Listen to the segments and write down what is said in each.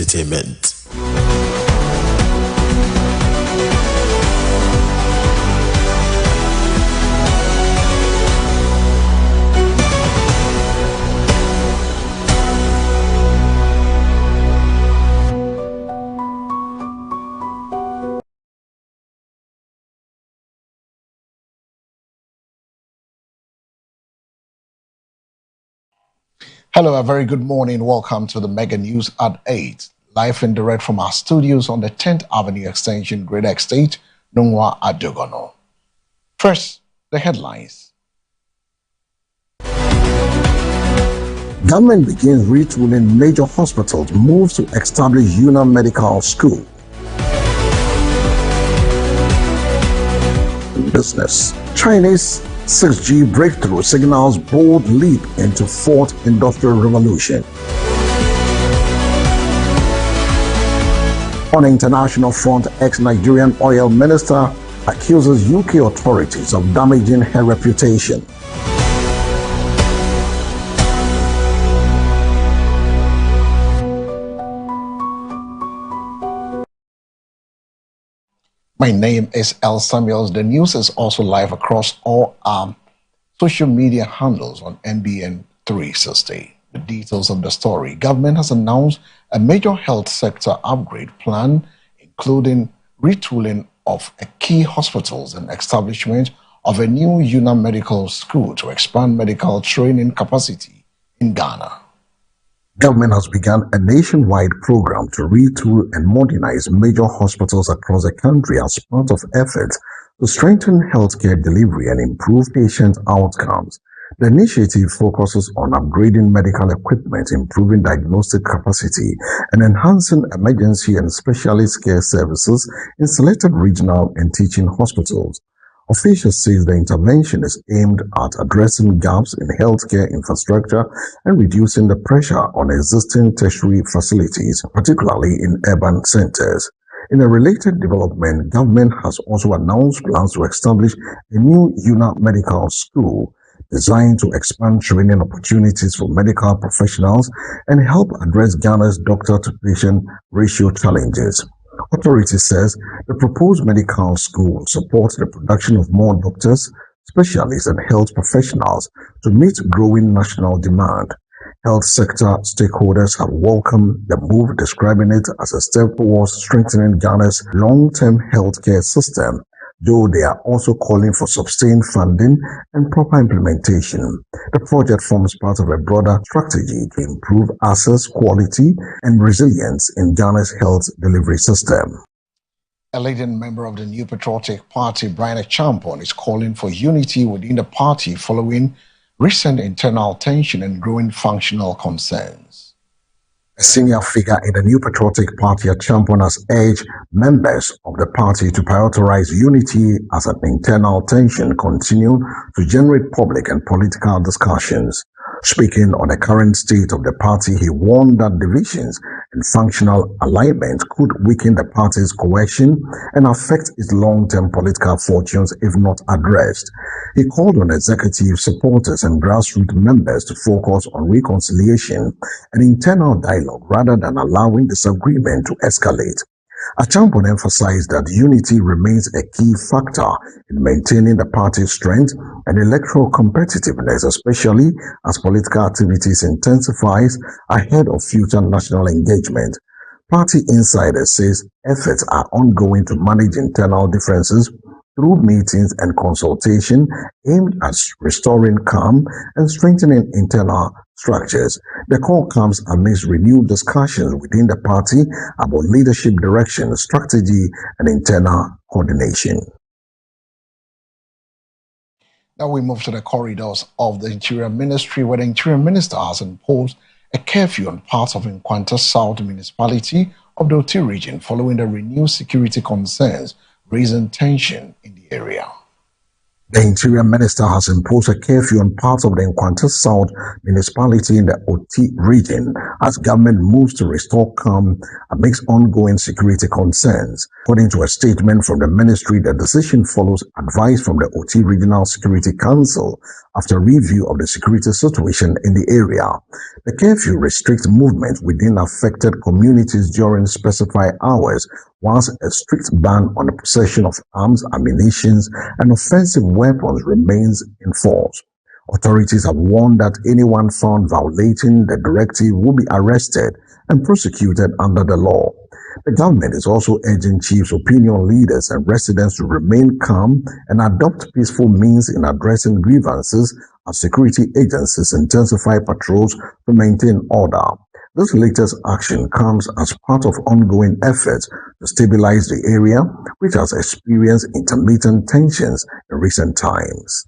entertainment. Hello, a very good morning. Welcome to the Mega News at 8, live and direct from our studios on the 10th Avenue Extension, Greater Estate, Nungwa Adogono. First, the headlines. Government begins retooling major hospitals, moves to establish UNA Medical School. Business. Chinese 6G breakthrough signals bold leap into fourth industrial revolution. On international front, ex-Nigerian oil minister accuses UK authorities of damaging her reputation. My name is El Samuels. The news is also live across all social media handles on NBN 360. The details of the story. Government has announced a major health sector upgrade plan, including retooling of key hospitals and establishment of a new UNA Medical School to expand medical training capacity in Ghana. Government has begun a nationwide program to retool and modernize major hospitals across the country as part of efforts to strengthen healthcare delivery and improve patient outcomes. The initiative focuses on upgrading medical equipment, improving diagnostic capacity, and enhancing emergency and specialist care services in selected regional and teaching hospitals. Officials say the intervention is aimed at addressing gaps in healthcare infrastructure and reducing the pressure on existing tertiary facilities, particularly in urban centers. In a related development, government has also announced plans to establish a new UNA Medical School designed to expand training opportunities for medical professionals and help address Ghana's doctor-to-patient ratio challenges. Authority says the proposed medical school will support the production of more doctors, specialists, and health professionals to meet growing national demand. Health sector stakeholders have welcomed the move, describing it as a step towards strengthening Ghana's long-term healthcare system, though they are also calling for sustained funding and proper implementation. The project forms part of a broader strategy to improve access, quality, and resilience in Ghana's health delivery system. A leading member of the New Patriotic Party, Brian Achampong, is calling for unity within the party following recent internal tension and growing functional concerns. A senior figure in the New Patriotic Party, Achampong, has urged members of the party to prioritize unity as an internal tension continue to generate public and political discussions. Speaking on the current state of the party, he warned that divisions and functional alignment could weaken the party's cohesion and affect its long-term political fortunes if not addressed. He called on executive supporters and grassroots members to focus on reconciliation and internal dialogue rather than allowing disagreement to escalate. Achampong emphasized that unity remains a key factor in maintaining the party's strength and electoral competitiveness, especially as political activities intensifies ahead of future national engagement. Party insiders says efforts are ongoing to manage internal differences through meetings and consultation aimed at restoring calm and strengthening internal structures. The call comes amidst renewed discussions within the party about leadership direction, strategy, and internal coordination. Now we move to the corridors of the Interior Ministry, where the Interior Minister has imposed a curfew on parts of Nkwanta South municipality of the Oti region following the renewed security concerns raising tension in the area. The Interior Minister has imposed a curfew on parts of the Nkwanta South municipality in the Oti region as government moves to restore calm amidst ongoing security concerns. According to a statement from the ministry, the decision follows advice from the Oti Regional Security Council after review of the security situation in the area. The curfew restricts movement within affected communities during specified hours, whilst a strict ban on the possession of arms, ammunition, and offensive weapons remains in force. Authorities have warned that anyone found violating the directive will be arrested and prosecuted under the law. The government is also urging chiefs, opinion leaders, and residents to remain calm and adopt peaceful means in addressing grievances as security agencies intensify patrols to maintain order. This latest action comes as part of ongoing efforts to stabilize the area, which has experienced intermittent tensions in recent times.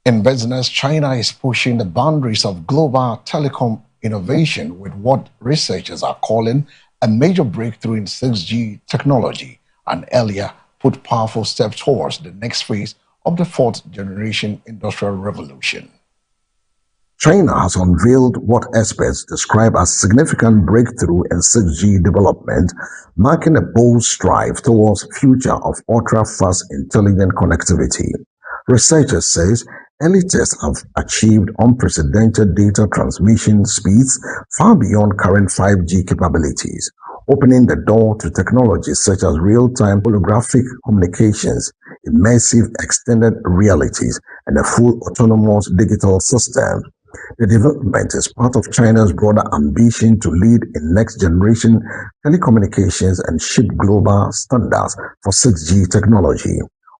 In business, China is pushing the boundaries of global telecom innovation with what researchers are calling a major breakthrough in 6G technology, and earlier put powerful steps towards the next phase of the fourth generation industrial revolution. China has unveiled what experts describe as significant breakthrough in 6G development, marking a bold strive towards future of ultra-fast intelligent connectivity. Researchers say early tests have achieved unprecedented data transmission speeds far beyond current 5G capabilities, opening the door to technologies such as real-time holographic communications, immersive extended realities, and a full autonomous digital system. The development is part of China's broader ambition to lead in next-generation telecommunications and shape global standards for 6G technology.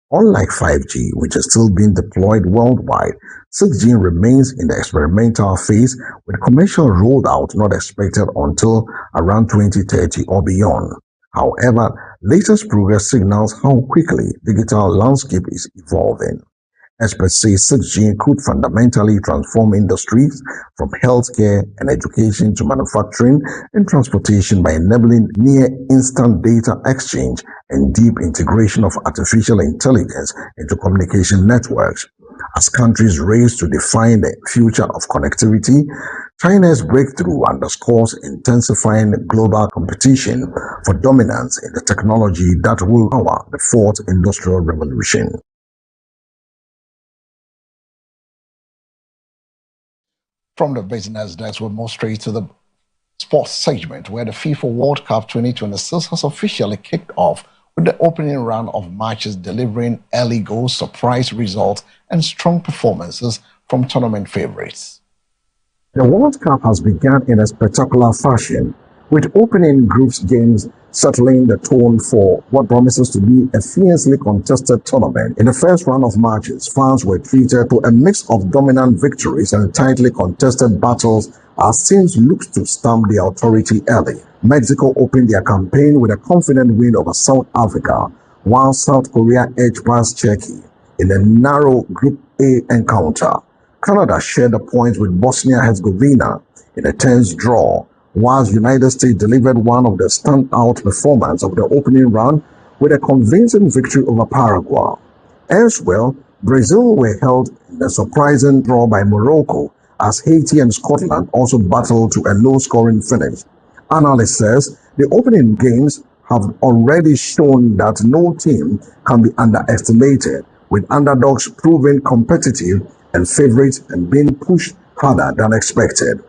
Unlike 5G, which is still being deployed worldwide, 6G remains in the experimental phase, with commercial rollout not expected until around 2030 or beyond. However, latest progress signals how quickly the digital landscape is evolving. Experts say 6G could fundamentally transform industries from healthcare and education to manufacturing and transportation by enabling near-instant data exchange and deep integration of artificial intelligence into communication networks. As countries race to define the future of connectivity, China's breakthrough underscores intensifying global competition for dominance in the technology that will power the fourth industrial revolution. From the business desk, we'll move straight to the sports segment, where the FIFA World Cup 2026 has officially kicked off with the opening round of matches delivering early goals, surprise results, and strong performances from tournament favorites. The World Cup has begun in a spectacular fashion, with opening groups games settling the tone for what promises to be a fiercely contested tournament. In the first round of matches, fans were treated to a mix of dominant victories and tightly contested battles as teams looked to stamp their authority early. Mexico opened their campaign with a confident win over South Africa, while South Korea edged past Turkey in a narrow Group A encounter. Canada shared the points with Bosnia-Herzegovina in a tense draw, whilst United States delivered one of the standout performances of the opening round with a convincing victory over Paraguay. Elsewhere, Brazil were held in a surprising draw by Morocco, as Haiti and Scotland also battled to a low-scoring finish. Analysts says the opening games have already shown that no team can be underestimated, with underdogs proving competitive and favorites and being pushed harder than expected.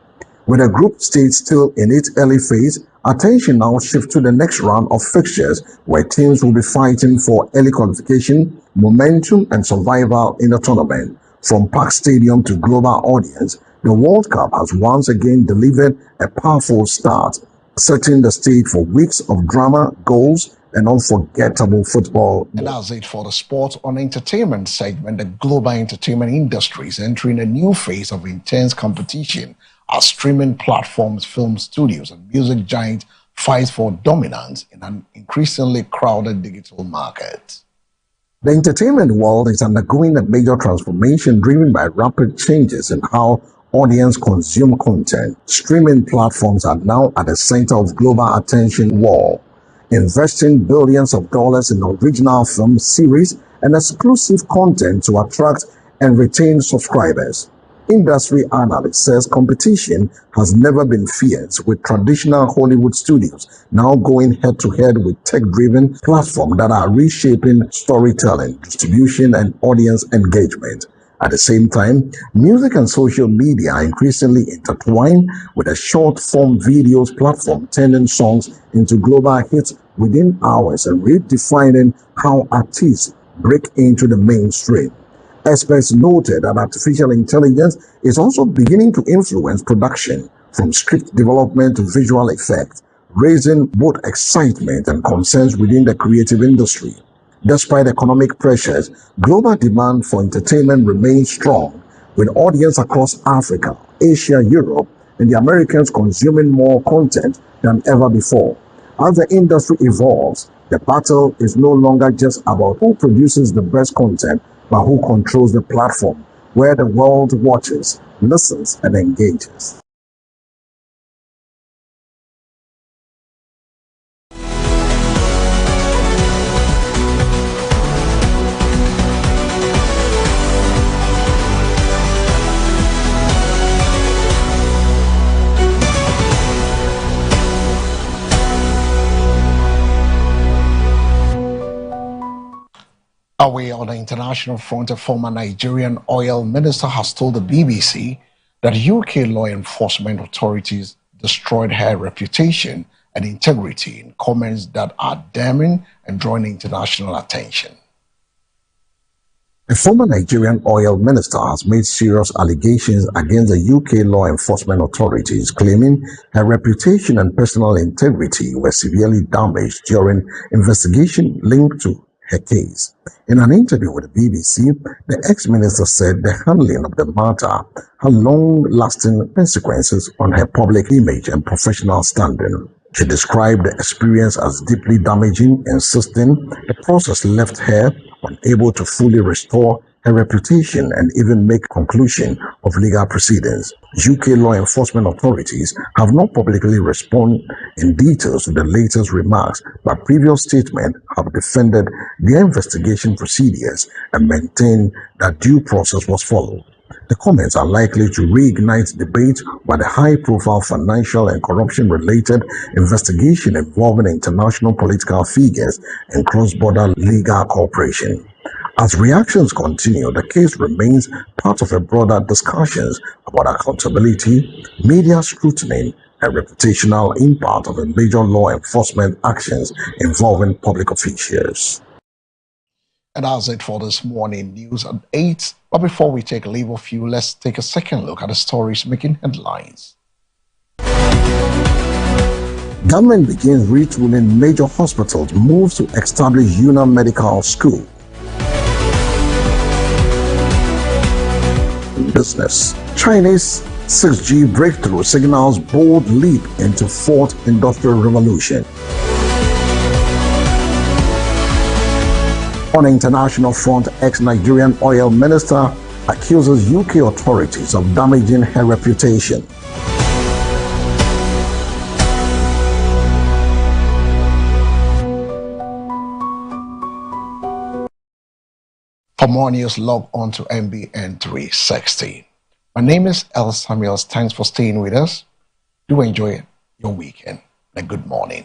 With the group stage still in its early phase, attention now shifts to the next round of fixtures, where teams will be fighting for early qualification, momentum, and survival in the tournament. From Park Stadium to global audience, the World Cup has once again delivered a powerful start, setting the stage for weeks of drama, goals, and unforgettable football. And that's it for the sports on entertainment segment. The global entertainment industry is entering a new phase of intense competition as streaming platforms, film studios, and music giants fight for dominance in an increasingly crowded digital market. The entertainment world is undergoing a major transformation driven by rapid changes in how audience consume content. Streaming platforms are now at the center of global attention war. investing billions of dollars in original film series and exclusive content to attract and retain subscribers. Industry analyst says competition has never been fierce, with traditional Hollywood studios now going head-to-head with tech-driven platforms that are reshaping storytelling, distribution, and audience engagement. At the same time, music and social media are increasingly intertwined, with a short-form videos platform turning songs into global hits within hours and redefining how artists break into the mainstream. Experts noted that artificial intelligence is also beginning to influence production, from script development to visual effects, raising both excitement and concerns within the creative industry. Despite economic pressures, global demand for entertainment remains strong, with audiences across Africa, Asia, Europe, and the Americans consuming more content than ever before. As the industry evolves, the battle is no longer just about who produces the best content, but who controls the platform where the world watches, listens, and engages. Away on the international front, a former Nigerian oil minister has told the BBC that UK law enforcement authorities destroyed her reputation and integrity in comments that are damning and drawing international attention. A former Nigerian oil minister has made serious allegations against the UK law enforcement authorities, claiming her reputation and personal integrity were severely damaged during investigation linked to her case. In an interview with the BBC, the ex-minister said the handling of the matter had long-lasting consequences on her public image and professional standing. She described the experience as deeply damaging, insisting the process left her unable to fully restore her reputation and even make conclusion of legal proceedings. UK law enforcement authorities have not publicly responded in details to the latest remarks, but previous statements have defended their investigation procedures and maintained that due process was followed. The comments are likely to reignite debate about the high-profile financial and corruption-related investigation involving international political figures and cross-border legal cooperation. As reactions continue, the case remains part of a broader discussions about accountability, media scrutiny, and reputational impact of a major law enforcement actions involving public officials. And that's it for this morning news at 8. But before we take leave of you, let's take a second look at the stories making headlines. Government begins retooling major hospitals, moves to establish UNA Medical School. Business. Chinese 6G breakthrough signals bold leap into fourth industrial revolution. On the international front, ex-Nigerian oil minister accuses UK authorities of damaging her reputation. For more news, log on to MBN 360. My name is El Samuels. Thanks for staying with us. Do enjoy your weekend and good morning.